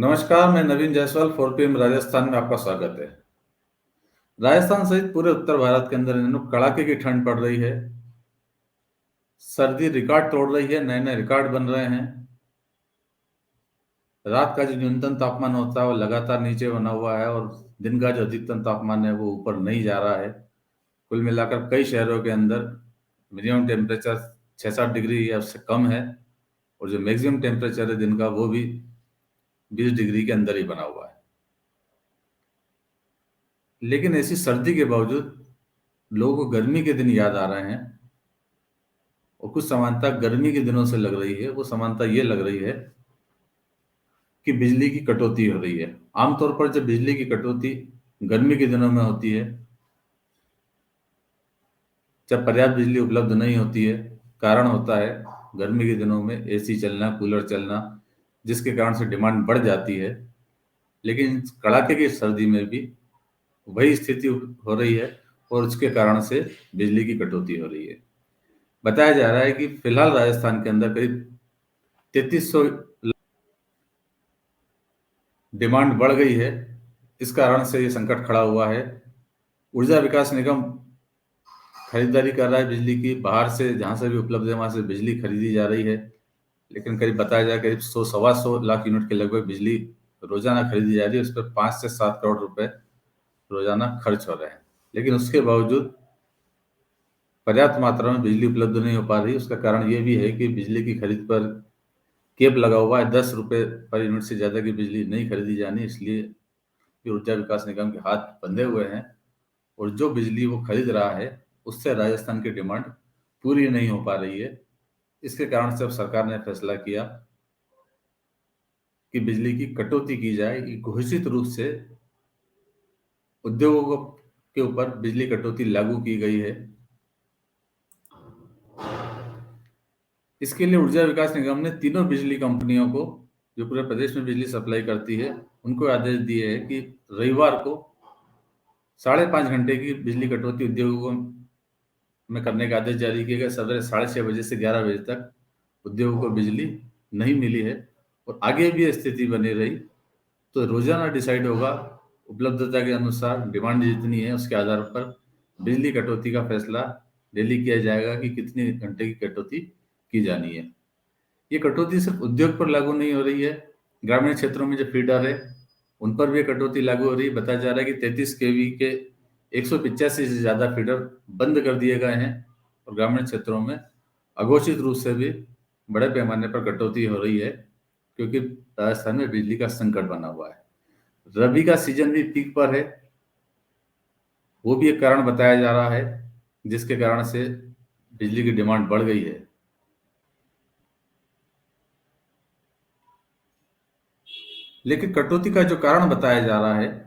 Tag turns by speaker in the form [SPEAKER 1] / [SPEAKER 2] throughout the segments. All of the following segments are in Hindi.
[SPEAKER 1] नमस्कार, मैं नवीन जायसवाल 4PM राजस्थान में आपका स्वागत है। राजस्थान सहित पूरे उत्तर भारत के अंदर इन दिनों कड़ाके की ठंड पड़ रही है। सर्दी रिकॉर्ड तोड़ रही है, नए-नए रिकॉर्ड बन रहे हैं। रात का जो न्यूनतम तापमान होता है वो लगातार नीचे बना हुआ है और दिन का जो अधिकतम तापमान है वो ऊपर नहीं जा रहा है। कुल मिलाकर कई शहरों के अंदर मिनिमम टेम्परेचर 6-7 डिग्री या उससे कम है और जो मैक्सिमम टेम्परेचर है दिन का वो भी 20 डिग्री के अंदर ही बना हुआ है। लेकिन ऐसी सर्दी के बावजूद लोगों को गर्मी के दिन याद आ रहे हैं और कुछ समानता गर्मी के दिनों से लग रही है। वो समानता ये लग रही है कि बिजली की कटौती हो रही है। आमतौर पर जब बिजली की कटौती गर्मी के दिनों में होती है, जब पर्याप्त बिजली उपलब्ध नहीं होती है, कारण होता है गर्मी के दिनों में एसी चलना, कूलर चलना, जिसके कारण से डिमांड बढ़ जाती है। लेकिन कड़ाके की सर्दी में भी वही स्थिति हो रही है और उसके कारण से बिजली की कटौती हो रही है। बताया जा रहा है कि फिलहाल राजस्थान के अंदर करीब 3300 डिमांड बढ़ गई है। इस कारण से ये संकट खड़ा हुआ है। ऊर्जा विकास निगम खरीदारी कर रहा है बिजली की, बाहर से जहां से भी उपलब्ध है वहां से बिजली खरीदी जा रही है। लेकिन करीब बताया जाए करीब 100 सवा 100 लाख यूनिट के लगभग बिजली रोजाना खरीदी जा रही है। उस पर 5 से 7 करोड़ रुपए रोजाना खर्च हो रहे हैं। लेकिन उसके बावजूद पर्याप्त मात्रा में बिजली उपलब्ध नहीं हो पा रही। उसका कारण ये भी है कि बिजली की खरीद पर कैप लगा हुआ है। 10 रुपए पर यूनिट से ज्यादा की बिजली नहीं खरीदी जानी, इसलिए ये ऊर्जा विकास निगम के हाथ बंधे हुए हैं और जो बिजली वो खरीद रहा है उससे राजस्थान की डिमांड पूरी नहीं हो पा रही है। इसके कारण से अब सरकार ने फैसला किया कि बिजली की कटौती की जाए। ये घोषित रूप से उद्योगों के ऊपर बिजली कटौती लागू की गई है। इसके लिए ऊर्जा विकास निगम ने तीनों बिजली कंपनियों को, जो पूरे प्रदेश में बिजली सप्लाई करती है, उनको आदेश दिए है कि रविवार को 5.5 घंटे की बिजली कटौती उद्योगों में करने का आदेश जारी किया गया। सवेरे 6:30 बजे से 11 बजे तक उद्योगों को बिजली नहीं मिली है और आगे भी स्थिति बनी रही तो रोजाना डिसाइड होगा उपलब्धता के अनुसार, डिमांड जितनी है उसके आधार पर बिजली कटौती का फैसला डेली किया जाएगा कि कितने घंटे की कटौती की जानी है। ये कटौती सिर्फ उद्योग पर लागू नहीं हो रही है, ग्रामीण क्षेत्रों में जो फीडर है उन पर भी ये कटौती लागू हो रही है। बताया जा रहा है कि 33 केवी के 185 से ज्यादा फीडर बंद कर दिए गए हैं और ग्रामीण क्षेत्रों में अघोषित रूप से भी बड़े पैमाने पर कटौती हो रही है क्योंकि राजस्थान में बिजली का संकट बना हुआ है। रबी का सीजन भी पीक पर है, वो भी एक कारण बताया जा रहा है जिसके कारण से बिजली की डिमांड बढ़ गई है। लेकिन कटौती का जो कारण बताया जा रहा है,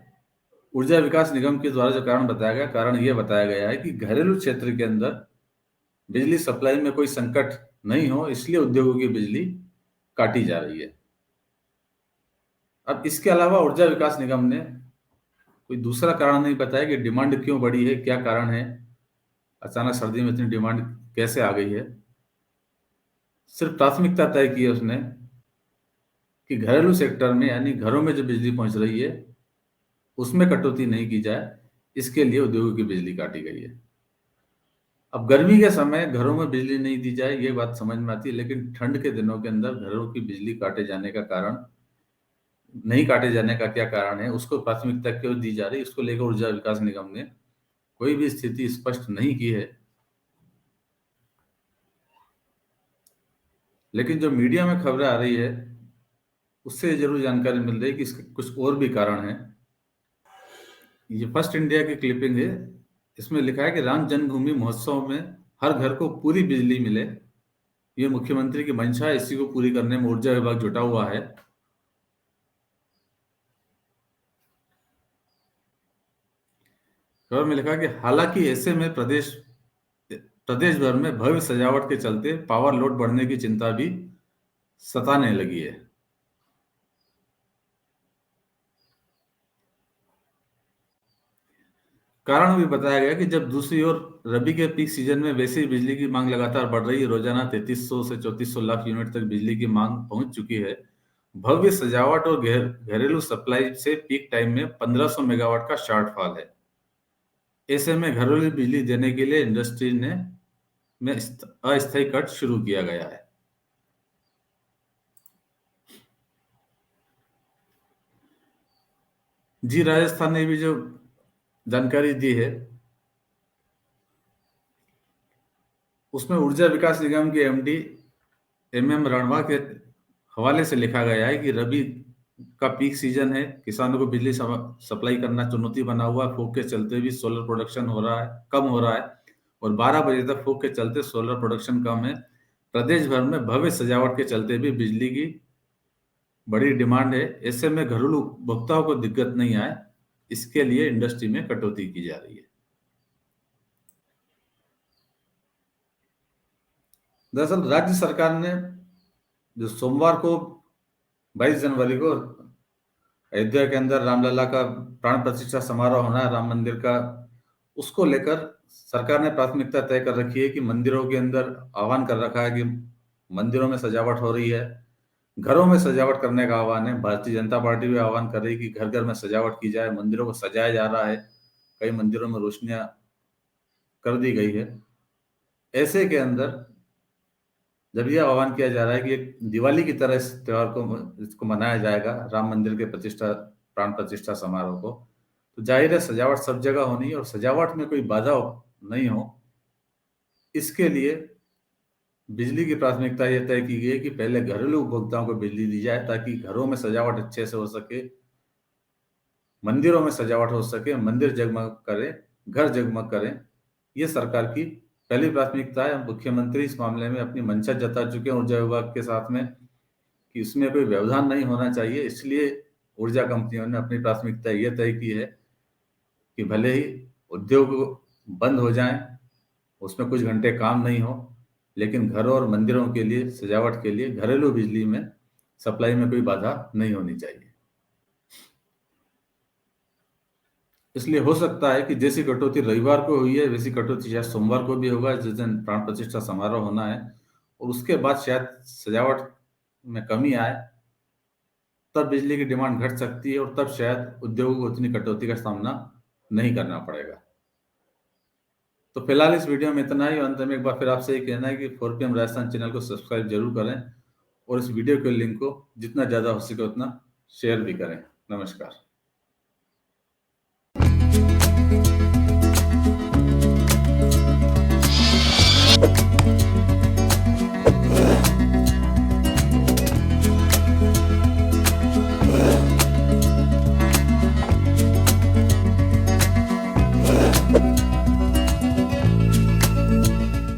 [SPEAKER 1] ऊर्जा विकास निगम के द्वारा जो कारण बताया गया, कारण यह बताया गया है कि घरेलू क्षेत्र के अंदर बिजली सप्लाई में कोई संकट नहीं हो, इसलिए उद्योगों की बिजली काटी जा रही है। अब इसके अलावा ऊर्जा विकास निगम ने कोई दूसरा कारण नहीं बताया कि डिमांड क्यों बढ़ी है, क्या कारण है, अचानक सर्दी में इतनी डिमांड कैसे आ गई है। सिर्फ प्राथमिकता तय की है उसने कि घरेलू सेक्टर में यानी घरों में जो बिजली पहुंच रही है उसमें कटौती नहीं की जाए, इसके लिए उद्योगों की बिजली काटी गई है। अब गर्मी के समय घरों में बिजली नहीं दी जाए ये बात समझ में आती है, लेकिन ठंड के दिनों के अंदर घरों की बिजली काटे जाने का कारण, नहीं काटे जाने का क्या कारण है, उसको प्राथमिकता क्यों दी जा रही है, इसको लेकर ऊर्जा विकास निगम ने कोई भी स्थिति स्पष्ट नहीं की है। लेकिन जो मीडिया में खबरें आ रही है उससे जरूर जानकारी मिल रही है कि इसके कुछ और भी कारण है। ये फर्स्ट इंडिया की क्लिपिंग है। इसमें लिखा है कि राम जन्मभूमि महोत्सव में हर घर को पूरी बिजली मिले, ये मुख्यमंत्री की मंशा है। इसी को पूरी करने में ऊर्जा विभाग जुटा हुआ है। खबर में लिखा कि हालांकि ऐसे में प्रदेश प्रदेश भर में भव्य सजावट के चलते पावर लोड बढ़ने की चिंता भी सताने लगी है। कारण भी बताया गया कि जब दूसरी ओर रबी के पीक सीजन में वैसे ही बिजली की मांग लगातार बढ़ रही है, रोजाना 3300 से 3400 लाख यूनिट तक बिजली की मांग पहुंच चुकी है। भव्य सजावट और घरेलू सप्लाई से पीक टाइम में 1500 मेगावाट का शॉर्टफॉल है। ऐसे में घरेलू बिजली देने के लिए इंडस्ट्री ने में अस्थायी कट शुरू किया गया है। जी राजस्थान ने भी जो जानकारी दी है उसमें ऊर्जा विकास निगम के एमडी एमएम रणवा के हवाले से लिखा गया है कि रबी का पीक सीजन है, किसानों को बिजली सप्लाई करना चुनौती बना हुआ है। फूक के चलते भी सोलर प्रोडक्शन हो रहा है, कम हो रहा है और 12 बजे तक फूक के चलते सोलर प्रोडक्शन कम है। प्रदेश भर में भव्य सजावट के चलते भी बिजली की बड़ी डिमांड है। ऐसे में घरेलू उपभोक्ताओं को दिक्कत नहीं आए, इसके लिए इंडस्ट्री में कटौती की जा रही है। दरअसल राज्य सरकार ने जो सोमवार को 22 जनवरी को अयोध्या के अंदर रामलला का प्राण प्रतिष्ठा समारोह होना है, राम मंदिर का, उसको लेकर सरकार ने प्राथमिकता तय कर रखी है कि मंदिरों के अंदर आह्वान कर रखा है कि मंदिरों में सजावट हो रही है, घरों में सजावट करने का आह्वान है। भारतीय जनता पार्टी भी आह्वान कर रही है कि घर घर में सजावट की जाए, मंदिरों को सजाया जा रहा है, कई मंदिरों में रोशनियां कर दी गई है। ऐसे के अंदर जब यह आह्वान किया जा रहा है कि एक दिवाली की तरह इस त्योहार को इसको मनाया जाएगा, राम मंदिर के प्रतिष्ठा प्राण प्रतिष्ठा समारोह को, तो जाहिर है सजावट सब जगह होनी है और सजावट में कोई बाधा नहीं हो, इसके लिए बिजली की प्राथमिकता यह तय की गई है कि पहले घरेलू उपभोक्ताओं को बिजली दी जाए ताकि घरों में सजावट अच्छे से हो सके, मंदिरों में सजावट हो सके, मंदिर जगमग करें, घर जगमग करें। ये सरकार की पहली प्राथमिकता है। मुख्यमंत्री इस मामले में अपनी मंशा जता चुके हैं ऊर्जा विभाग के साथ में कि उसमें कोई व्यवधान नहीं होना चाहिए। इसलिए ऊर्जा कंपनियों ने अपनी प्राथमिकता ये तय की है कि भले ही उद्योग बंद हो जाएं, उसमें कुछ घंटे काम नहीं हो, लेकिन घरों और मंदिरों के लिए सजावट के लिए घरेलू बिजली में सप्लाई में कोई बाधा नहीं होनी चाहिए। इसलिए हो सकता है कि जैसी कटौती रविवार को हुई है वैसी कटौती शायद सोमवार को भी होगा, जिस दिन प्राण प्रतिष्ठा समारोह होना है, और उसके बाद शायद सजावट में कमी आए, तब बिजली की डिमांड घट सकती है और तब शायद उद्योगों को उतनी कटौती का सामना नहीं करना पड़ेगा। तो फिलहाल इस वीडियो में इतना ही। अंत में एक बार फिर आपसे ये कहना है कि 4PM राजस्थान चैनल को सब्सक्राइब जरूर करें और इस वीडियो के लिंक को जितना ज़्यादा हो सके उतना शेयर भी करें। नमस्कार।